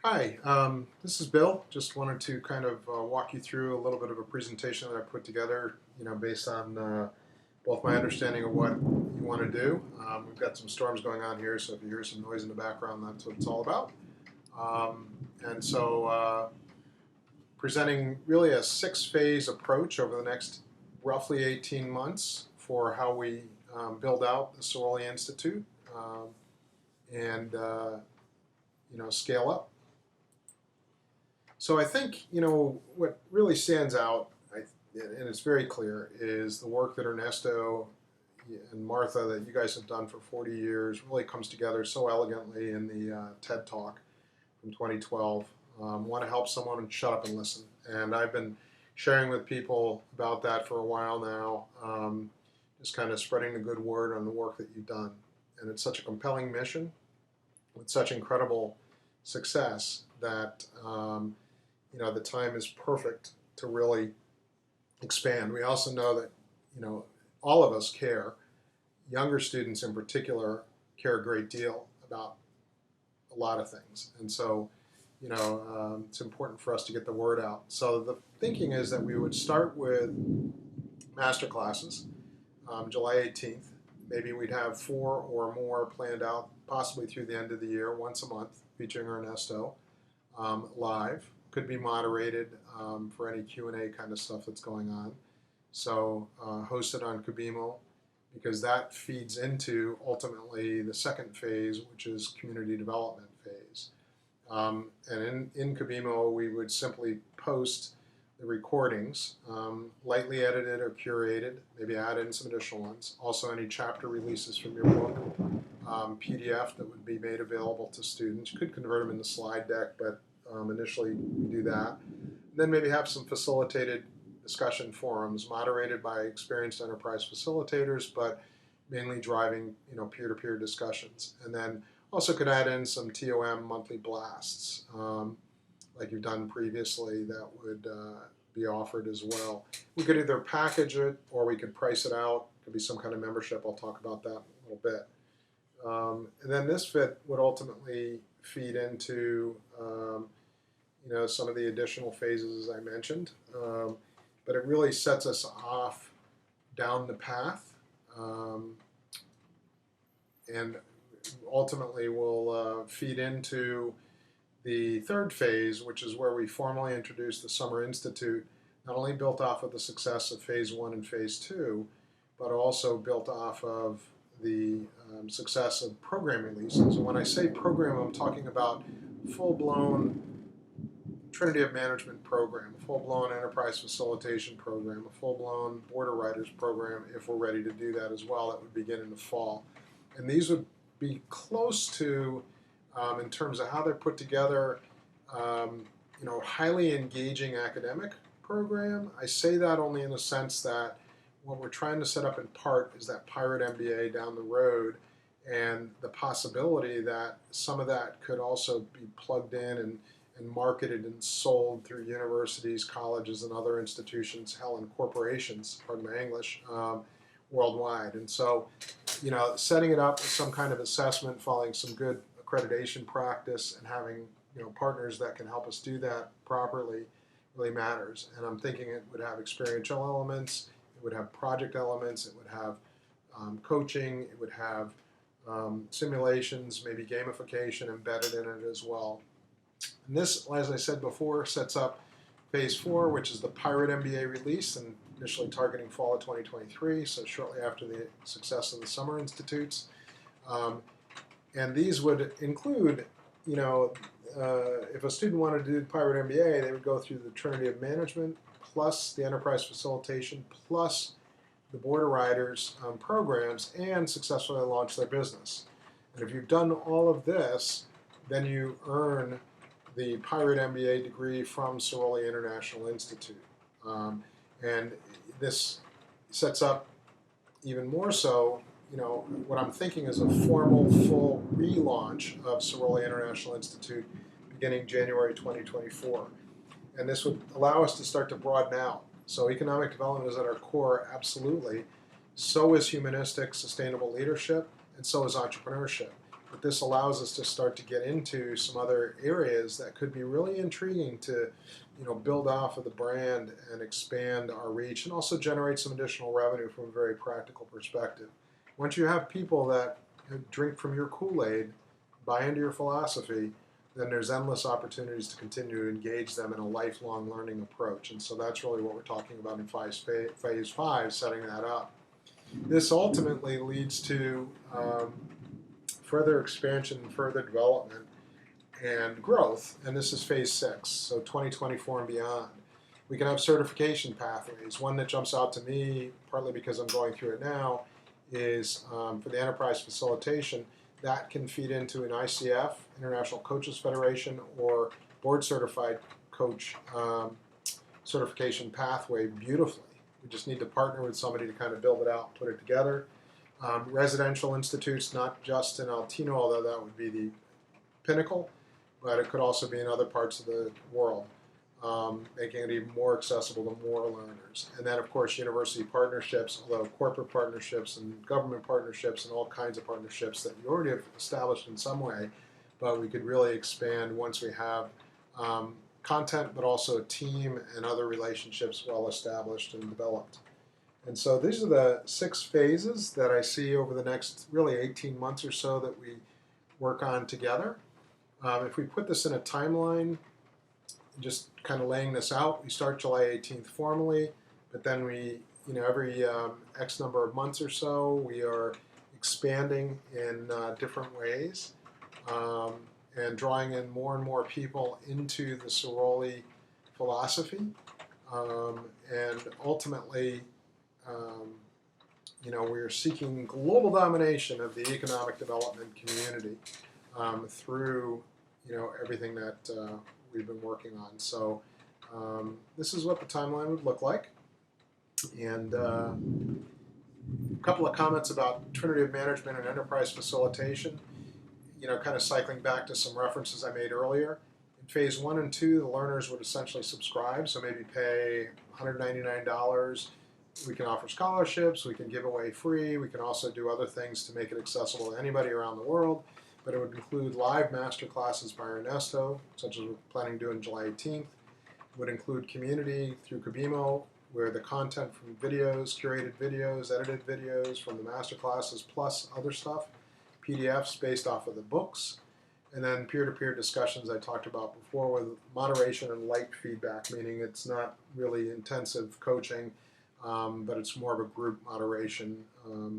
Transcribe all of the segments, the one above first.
Hi, this is Bill. Just wanted to kind of walk you through a little bit of a presentation that I put together, based on both my understanding of what you want to do. We've got some storms going on here, so if you hear some noise in the background, that's what it's all about. And so, presenting really a six-phase approach over the next roughly 18 months for how we build out the Sirolli Institute and scale up. So I think what really stands out, and it's very clear, is the work that Ernesto and Martha that you guys have done for 40 years really comes together so elegantly in the TED Talk from 2012. Want to help someone and shut up and listen. And I've been sharing with people about that for a while now, just kind of spreading the good word on the work that you've done. And it's such a compelling mission with such incredible success that the time is perfect to really expand. We also know that all of us care. Younger students in particular care a great deal about a lot of things, and so it's important for us to get the word out. So the thinking is that we would start with master classes, July 18th. Maybe we'd have 4 or more planned out, possibly through the end of the year, once a month, featuring Ernesto live. Could be moderated for any Q&A kind of stuff that's going on. So hosted on Kabimo, because that feeds into ultimately the second phase, which is community development phase. And in Kabimo, we would simply post the recordings, lightly edited or curated, maybe add in some additional ones. Also, any chapter releases from your book, PDF that would be made available to students. You could convert them into slide deck, but initially we do that. Then maybe have some facilitated discussion forums moderated by experienced enterprise facilitators, but mainly driving peer-to-peer discussions. And then also could add in some TOM monthly blasts, like you've done previously, that would be offered as well. We could either package it or we could price it out. It could be some kind of membership. I'll talk about that in a little bit. And then this fit would ultimately feed into some of the additional phases as I mentioned. But it really sets us off down the path, and ultimately will feed into the third phase, which is where we formally introduce the Summer Institute, not only built off of the success of phase 1 and phase 2, but also built off of the success of program releases. And when I say program, I'm talking about full-blown Trinity of Management program, a full-blown enterprise facilitation program, a full-blown border writers program, if we're ready to do that as well. That would begin in the fall. And these would be close to, in terms of how they're put together, highly engaging academic program. I say that only in the sense that what we're trying to set up in part is that pirate MBA down the road, and the possibility that some of that could also be plugged in and marketed and sold through universities, colleges, and other institutions, hell, and corporations, pardon my English, worldwide. And so, setting it up with some kind of assessment, following some good accreditation practice, and having partners that can help us do that properly really matters. And I'm thinking it would have experiential elements, it would have project elements, it would have coaching, it would have simulations, maybe gamification embedded in it as well. And this, as I said before, sets up phase 4, which is the Pirate MBA release, and initially targeting fall of 2023, so shortly after the success of the Summer Institutes. And these would include, if a student wanted to do the Pirate MBA, they would go through the Trinity of Management, plus the Enterprise Facilitation, plus the Border Riders programs, and successfully launch their business. And if you've done all of this, then you earn the Pirate MBA degree from Sirolli International Institute. And this sets up even more so, what I'm thinking is a formal, full relaunch of Sirolli International Institute beginning January 2024. And this would allow us to start to broaden out. So economic development is at our core, absolutely. So is humanistic, sustainable leadership, and so is entrepreneurship. But this allows us to start to get into some other areas that could be really intriguing to, build off of the brand and expand our reach, and also generate some additional revenue from a very practical perspective. Once you have people that drink from your Kool-Aid, buy into your philosophy, then there's endless opportunities to continue to engage them in a lifelong learning approach. And so that's really what we're talking about in phase 5, setting that up. This ultimately leads to further expansion, further development, and growth. And this is phase 6, so 2024 and beyond. We can have certification pathways. One that jumps out to me, partly because I'm going through it now, is for the enterprise facilitation. That can feed into an ICF, International Coaches Federation, or board certified coach certification pathway beautifully. We just need to partner with somebody to kind of build it out, put it together. Residential institutes, not just in Altino, although that would be the pinnacle, but it could also be in other parts of the world, making it even more accessible to more learners. And then, of course, university partnerships, although corporate partnerships and government partnerships and all kinds of partnerships that you already have established in some way, but we could really expand once we have content, but also a team and other relationships well established and developed. And so these are the 6 phases that I see over the next really 18 months or so that we work on together. If we put this in a timeline, just kind of laying this out, we start July 18th formally, but then we, every X number of months or so, we are expanding in different ways and drawing in more and more people into the Sirolli philosophy. And ultimately, we're seeking global domination of the economic development community through, everything that we've been working on. So this is what the timeline would look like. And a couple of comments about Trinity of Management and Enterprise Facilitation, kind of cycling back to some references I made earlier. In phase 1 and 2, the learners would essentially subscribe, so maybe pay $199. We can offer scholarships, we can give away free, we can also do other things to make it accessible to anybody around the world. But it would include live master classes by Ernesto, such as we're planning to do on July 18th. It would include community through Kabimo, where the content from videos, curated videos, edited videos from the master classes, plus other stuff, PDFs based off of the books, and then peer-to-peer discussions I talked about before with moderation and light feedback, meaning it's not really intensive coaching, but it's more of a group moderation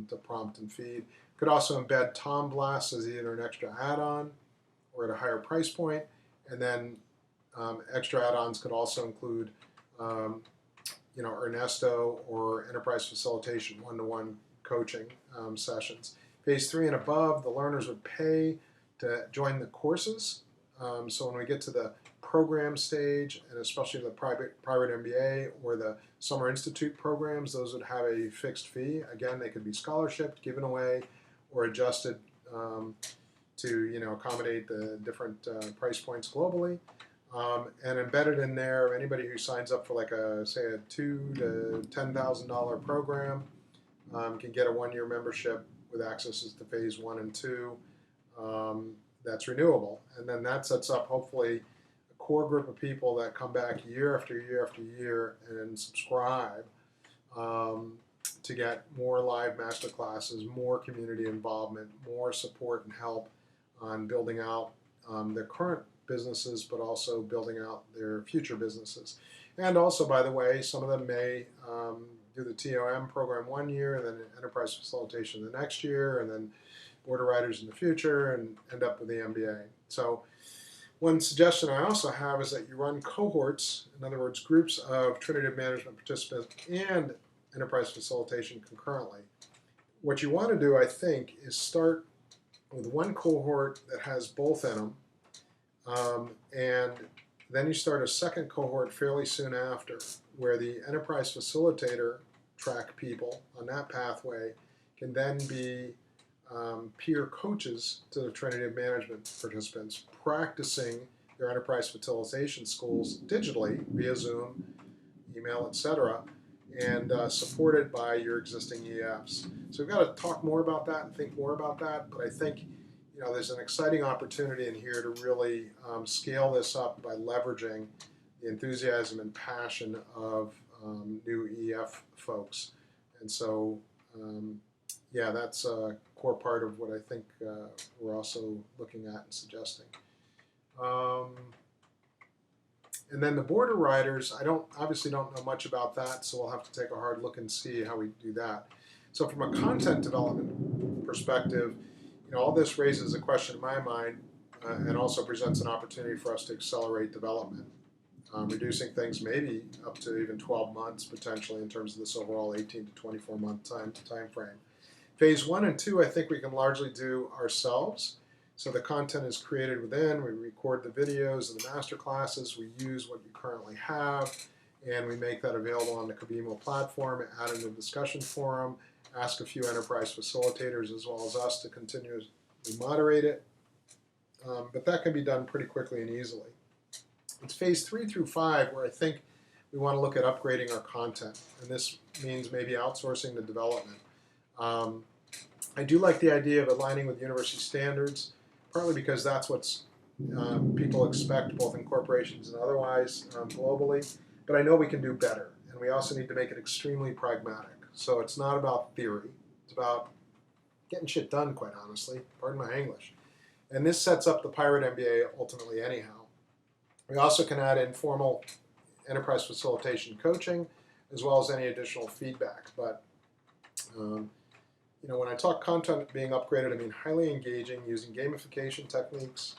to prompt and feed. Could also embed Tom Blasts as either an extra add-on or at a higher price point. And then extra add-ons could also include, Ernesto or enterprise facilitation, one-to-one coaching sessions. Phase 3 and above, the learners would pay to join the courses. So when we get to the program stage, and especially the private MBA or the Summer Institute programs, those would have a fixed fee. Again, they could be scholarshiped, given away, or adjusted to accommodate the different price points globally. And embedded in there, anybody who signs up for like a $2,000 to $10,000 program can get a 1-year membership with accesses to phase 1 and 2. That's renewable, and then that sets up hopefully a core group of people that come back year after year after year and subscribe to get more live master classes, more community involvement, more support and help on building out their current businesses, but also building out their future businesses. And also, by the way, some of them may do the TOM program 1 year, and then enterprise facilitation the next year, and then board of writers in the future, and end up with the MBA. So one suggestion I also have is that you run cohorts, in other words, groups of Trinity of Management participants and enterprise facilitation concurrently. What you want to do, I think, is start with one cohort that has both in them, and then you start a second cohort fairly soon after, where the enterprise facilitator track people on that pathway can then be peer coaches to the Trinity of Management participants, practicing their enterprise facilitation schools digitally via Zoom, email, etc., and supported by your existing EFs. So we've got to talk more about that and think more about that, but I think there's an exciting opportunity in here to really scale this up by leveraging the enthusiasm and passion of new EF folks. And so, yeah, that's a core part of what I think we're also looking at and suggesting. And then the border riders, I obviously don't know much about that, so we'll have to take a hard look and see how we do that. So from a content development perspective, all this raises a question in my mind and also presents an opportunity for us to accelerate development, reducing things maybe up to even 12 months potentially in terms of this overall 18 to 24 month time frame. Phase 1 and 2, I think we can largely do ourselves. So the content is created within, we record the videos and the master classes, we use what you currently have, and we make that available on the Kabimo platform, add in the discussion forum, ask a few enterprise facilitators as well as us to continuously moderate it. But that can be done pretty quickly and easily. It's phase 3 through 5 where I think we want to look at upgrading our content, and this means maybe outsourcing the development. I do like the idea of aligning with university standards, partly because that's what people expect both in corporations and otherwise globally, but I know we can do better, and we also need to make it extremely pragmatic. So it's not about theory, it's about getting shit done, quite honestly, pardon my English. And this sets up the Pirate MBA ultimately anyhow. We also can add informal enterprise facilitation coaching, as well as any additional feedback. But when I talk content being upgraded, I mean highly engaging, using gamification techniques,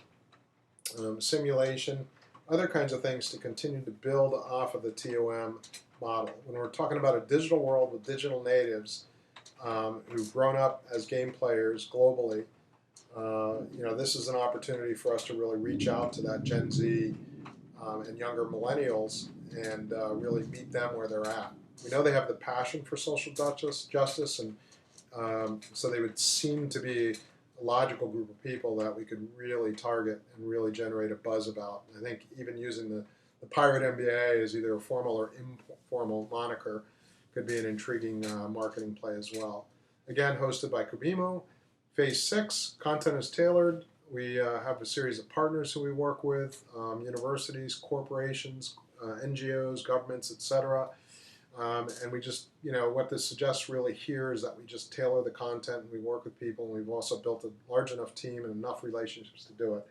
simulation, other kinds of things to continue to build off of the TOM model. When we're talking about a digital world with digital natives who've grown up as game players globally, this is an opportunity for us to really reach out to that Gen Z and younger millennials and really meet them where they're at. We know they have the passion for social justice, and so they would seem to be a logical group of people that we could really target and really generate a buzz about. I think even using the Pirate MBA as either a formal or informal moniker could be an intriguing marketing play as well. Again, hosted by Kabimo. Phase 6, content is tailored. We have a series of partners who we work with, universities, corporations, NGOs, governments, etc. And we just, what this suggests really here is that we just tailor the content and we work with people, and we've also built a large enough team and enough relationships to do it.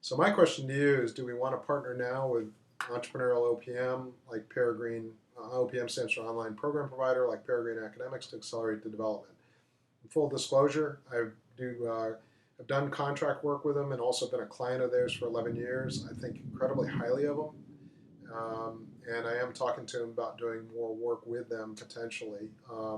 So my question to you is, do we want to partner now with entrepreneurial OPM like Peregrine? OPM stands for Online Program Provider, like Peregrine Academics, to accelerate the development. In full disclosure, I've done contract work with them and also been a client of theirs for 11 years. I think incredibly highly of them. And I am talking to them about doing more work with them potentially.